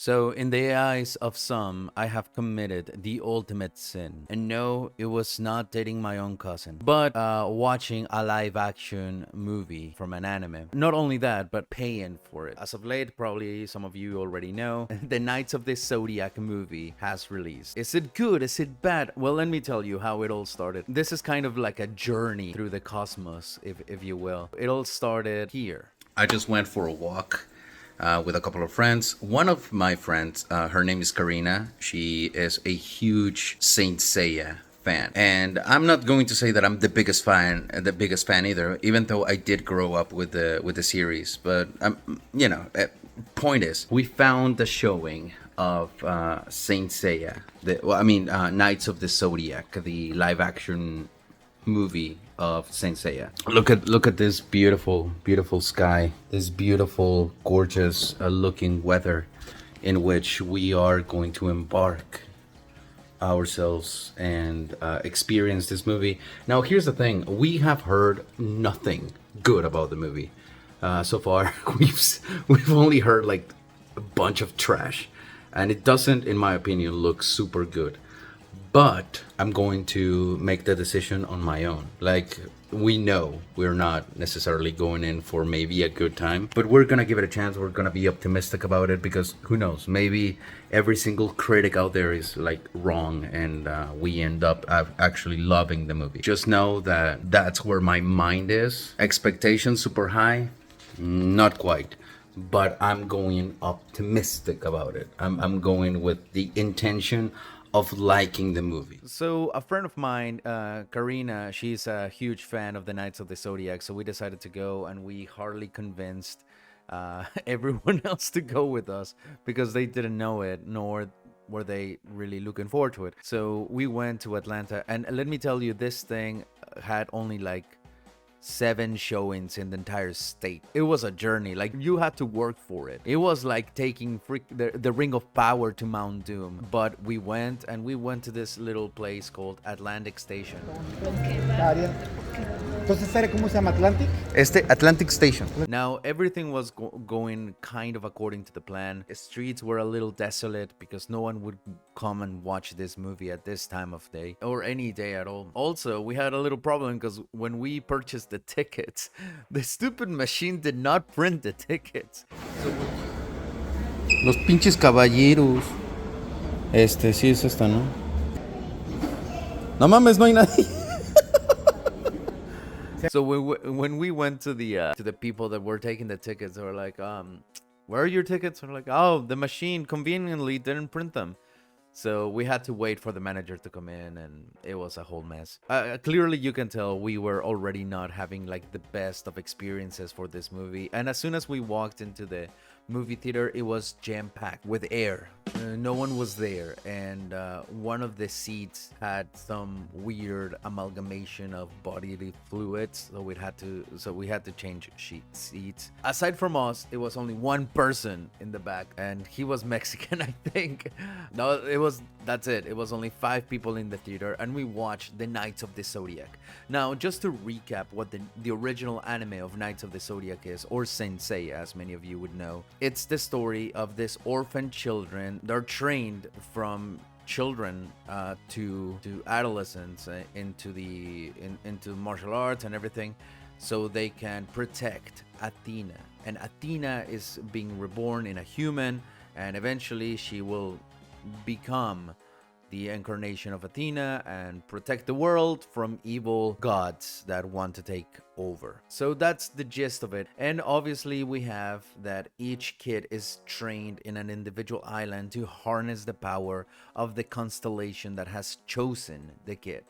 So, in the eyes of some, I have committed the ultimate sin. And no, it was not dating my own cousin, but watching a live action movie from an anime. Not only that, but paying for it. As of late, probably some of you already know, the Knights of the Zodiac movie has released. Is it good? Is it bad? Well, let me tell you how it all started. This is kind of like a journey through the cosmos, if you will. It all started here. I just went for a walk with a couple of friends. One of my friends, her name is Karina. She is a huge Saint Seiya fan, and I'm not going to say that I'm the biggest fan either. Even though I did grow up with the series, but point is, we found the showing of Saint Seiya, Knights of the Zodiac, the live action movie of Saint Seiya. Look at this beautiful sky, this beautiful, gorgeous looking weather in which we are going to embark ourselves and experience this movie. Now, here's the thing: we have heard nothing good about the movie so far. We've only heard like a bunch of trash, and it doesn't, in my opinion, look super good. But I'm going to make the decision on my own. Like, we know we're not necessarily going in for maybe a good time, but we're gonna give it a chance. We're gonna be optimistic about it, because who knows, maybe every single critic out there is like wrong, and we end up actually loving the movie. Just know that that's where my mind is. Expectations super high? Not quite. But I'm going optimistic about it. I'm going with the intention of liking the movie. So a friend of mine, Karina, she's a huge fan of the Knights of the Zodiac, so we decided to go, and we hardly convinced everyone else to go with us, because they didn't know it, nor were they really looking forward to it. So we went to Atlanta, and let me tell you, this thing had only like 7 showings in the entire state. It was a journey. Like, you had to work for it. It was like taking the Ring of Power to Mount Doom. But we went to this little place called Atlantic Station. Entonces, ¿sabe cómo se llama Atlantic? Atlantic Station. Now, everything was going kind of according to the plan. The streets were a little desolate because no one would come and watch this movie at this time of day, or any day at all. Also, we had a little problem, because when we purchased the tickets, the stupid machine did not print the tickets. So los pinches caballeros. Sí es esta, ¿no? No mames, no hay nadie. So when we went to the people that were taking the tickets, they were like, where are your tickets? We're like, oh, the machine conveniently didn't print them. So we had to wait for the manager to come in, and it was a whole mess. Clearly, you can tell we were already not having like the best of experiences for this movie. And as soon as we walked into the movie theater, it was jam-packed with air. No one was there, and one of the seats had some weird amalgamation of bodily fluids, so we had to change seats. Aside from us, it was only one person in the back, and he was Mexican, I think. No, that's it. It was only 5 people in the theater, and we watched the Knights of the Zodiac. Now, just to recap what the original anime of Knights of the Zodiac is, or Saint Seiya, as many of you would know, it's the story of this orphan children. They're trained from children to adolescents into martial arts and everything, so they can protect Athena. And Athena is being reborn in a human, and eventually she will become the incarnation of Athena and protect the world from evil gods that want to take over. So that's the gist of it. And obviously we have that each kid is trained in an individual island to harness the power of the constellation that has chosen the kid.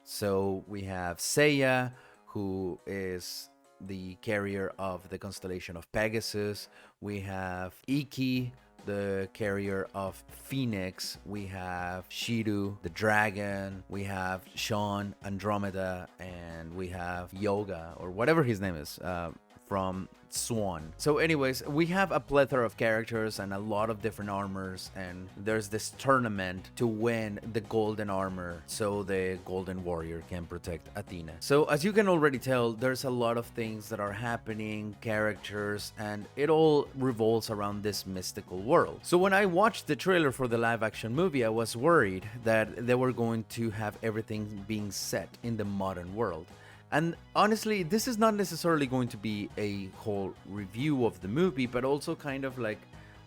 So we have Seiya, who is the carrier of the constellation of Pegasus. We have Iki, the carrier of Phoenix. We have Shiru, the dragon. We have Sean, Andromeda, and we have Yoga, or whatever his name is, from Swan. So anyways, we have a plethora of characters and a lot of different armors, and there's this tournament to win the golden armor so the golden warrior can protect Athena. So as you can already tell, there's a lot of things that are happening, characters, and it all revolves around this mystical world. So when I watched the trailer for the live action movie, I was worried that they were going to have everything being set in the modern world. And honestly, this is not necessarily going to be a whole review of the movie, but also kind of like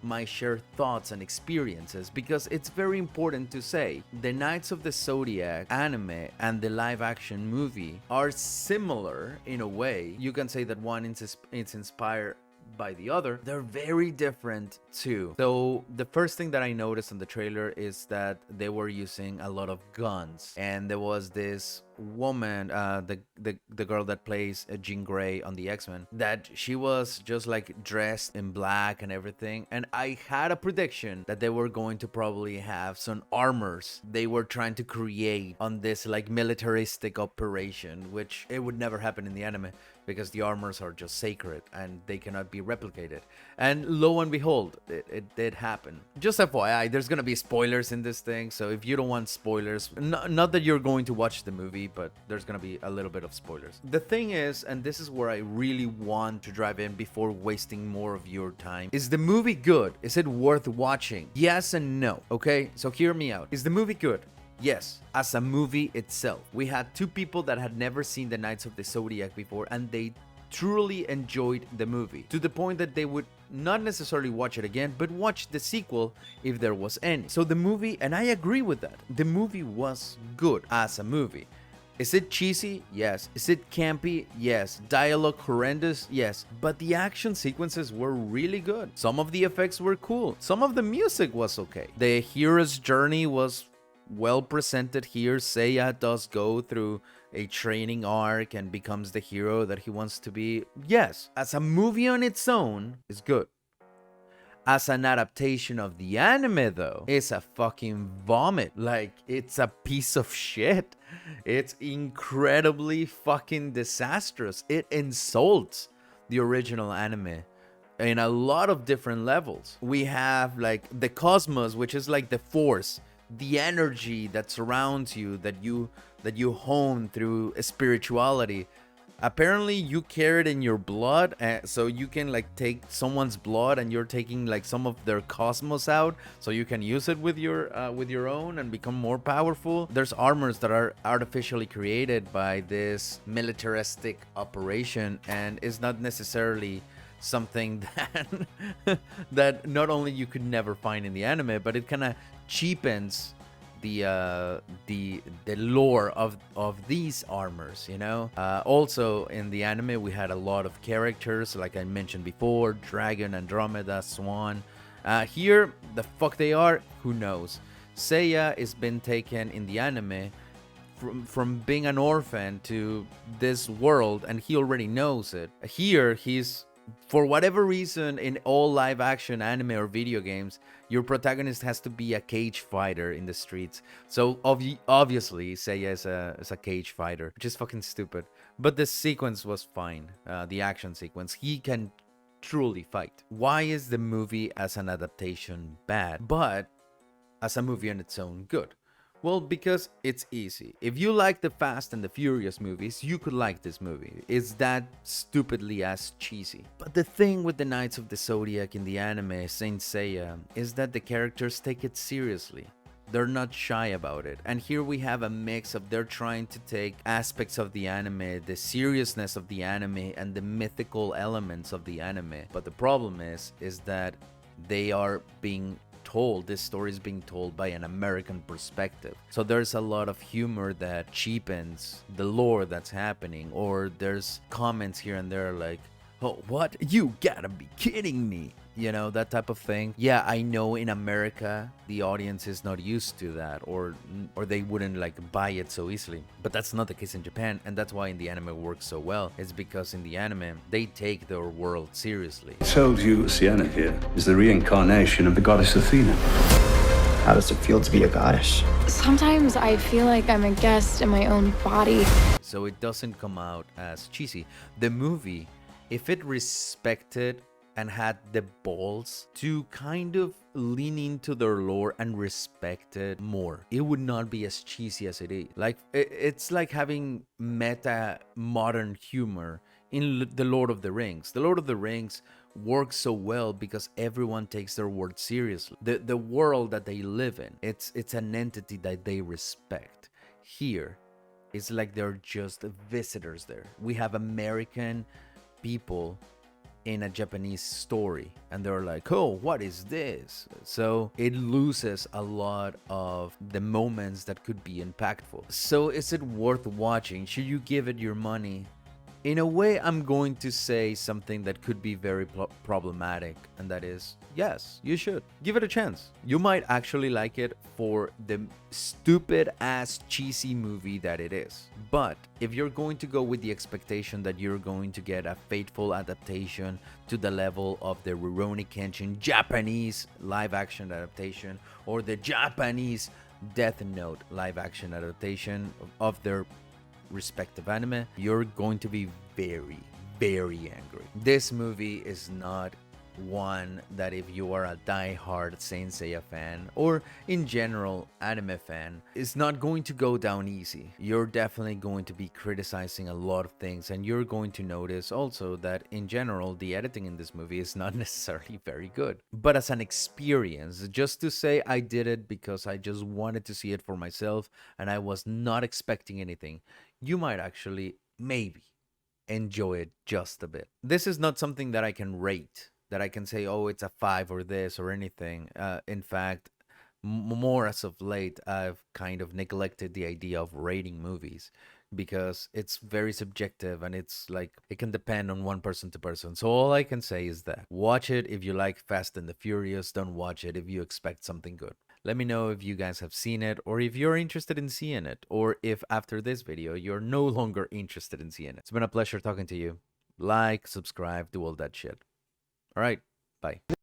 my shared thoughts and experiences, because it's very important to say the Knights of the Zodiac anime and the live action movie are similar in a way. You can say that one is inspired by the other. They're very different too. So the first thing that I noticed in the trailer is that they were using a lot of guns, and there was this woman, the girl that plays Jean Grey on the X-Men, that she was just like dressed in black and everything, and I had a prediction that they were going to probably have some armors they were trying to create on this like militaristic operation, which it would never happen in the anime because the armors are just sacred and they cannot be replicated. And lo and behold, it did happen. Just FYI, there's gonna be spoilers in this thing, so if you don't want spoilers, not that you're going to watch the movie, but there's gonna be a little bit of spoilers. The thing is, and this is where I really want to drive in before wasting more of your time, is the movie good? Is it worth watching? Yes and no, okay? So hear me out. Is the movie good? Yes, as a movie itself. We had two people that had never seen the Knights of the Zodiac before, and they truly enjoyed the movie, to the point that they would not necessarily watch it again, but watch the sequel if there was any. So the movie, and I agree with that, the movie was good as a movie. Is it cheesy? Yes. Is it campy? Yes. Dialogue horrendous? Yes. But the action sequences were really good. Some of the effects were cool. Some of the music was okay. The hero's journey was well presented here. Seiya does go through a training arc and becomes the hero that he wants to be. Yes, as a movie on its own, it's good. As an adaptation of the anime, though, it's a fucking vomit. Like, it's a piece of shit. It's incredibly fucking disastrous. It insults the original anime in a lot of different levels. We have like the cosmos, which is like the force, the energy that surrounds you, that you hone through spirituality. Apparently you carry it in your blood, so you can like take someone's blood and you're taking like some of their cosmos out, so you can use it with your own and become more powerful. There's armors that are artificially created by this militaristic operation, and is not necessarily something that that not only you could never find in the anime, but it kind of cheapens the lore of these armors, you know. Also in the anime we had a lot of characters, like I mentioned before: Dragon, Andromeda, Swan. Here, the fuck they are, who knows. Seiya is been taken in the anime from being an orphan to this world, and he already knows it. Here, he's, for whatever reason, in all live action anime or video games, your protagonist has to be a cage fighter in the streets. So obviously Seiya is a cage fighter, which is fucking stupid. But the sequence was fine. The action sequence, he can truly fight. Why is the movie as an adaptation bad, but as a movie on its own good? Well, because it's easy. If you like the Fast and the Furious movies, you could like this movie. It's that stupidly as cheesy. But the thing with the Knights of the Zodiac in the anime, Saint Seiya, is that the characters take it seriously. They're not shy about it. And here we have a mix of they're trying to take aspects of the anime, the seriousness of the anime, and the mythical elements of the anime. But the problem is that they are being told, this story is being told by an American perspective. So there's a lot of humor that cheapens the lore that's happening, or there's comments here and there like, oh, what? You gotta be kidding me. You know, that type of thing. Yeah, I know in America, the audience is not used to that, or they wouldn't like buy it so easily. But that's not the case in Japan, and that's why in the anime works so well. It's because in the anime, they take their world seriously. I told you Sienna here is the reincarnation of the goddess Athena. How does it feel to be a goddess? Sometimes I feel like I'm a guest in my own body. So it doesn't come out as cheesy. The movie if it respected and had the balls to kind of lean into their lore and respect it more, it would not be as cheesy as it is. Like it's like having meta modern humor in the Lord of the Rings. The Lord of the Rings works so well because everyone takes their word seriously. The world that they live in, it's an entity that they respect. Here, it's like they're just visitors there. We have American people in a Japanese story and they're like, oh, what is this? So it loses a lot of the moments that could be impactful. So is it worth watching? Should you give it your money? In a way, I'm going to say something that could be very problematic, and that is, yes, you should. Give it a chance. You might actually like it for the stupid-ass cheesy movie that it is. But if you're going to go with the expectation that you're going to get a faithful adaptation to the level of the Rurouni Kenshin Japanese live-action adaptation, or the Japanese Death Note live-action adaptation of their respective anime, you're going to be very, very angry. This movie is not one that if you are a die-hard Saint Seiya fan, or in general anime fan, is not going to go down easy. You're definitely going to be criticizing a lot of things, and you're going to notice also that in general the editing in this movie is not necessarily very good. But as an experience, just to say I did it because I just wanted to see it for myself and I was not expecting anything, you might actually maybe enjoy it just a bit. This is not something that I can rate, that I can say, oh, it's a 5 or this or anything. In fact, more as of late, I've kind of neglected the idea of rating movies because it's very subjective and it's like it can depend on one person to person. So all I can say is that watch it if you like Fast and the Furious. Don't watch it if you expect something good. Let me know if you guys have seen it, or if you're interested in seeing it, or if after this video you're no longer interested in seeing it. It's been a pleasure talking to you. Like, subscribe, do all that shit. All right, bye.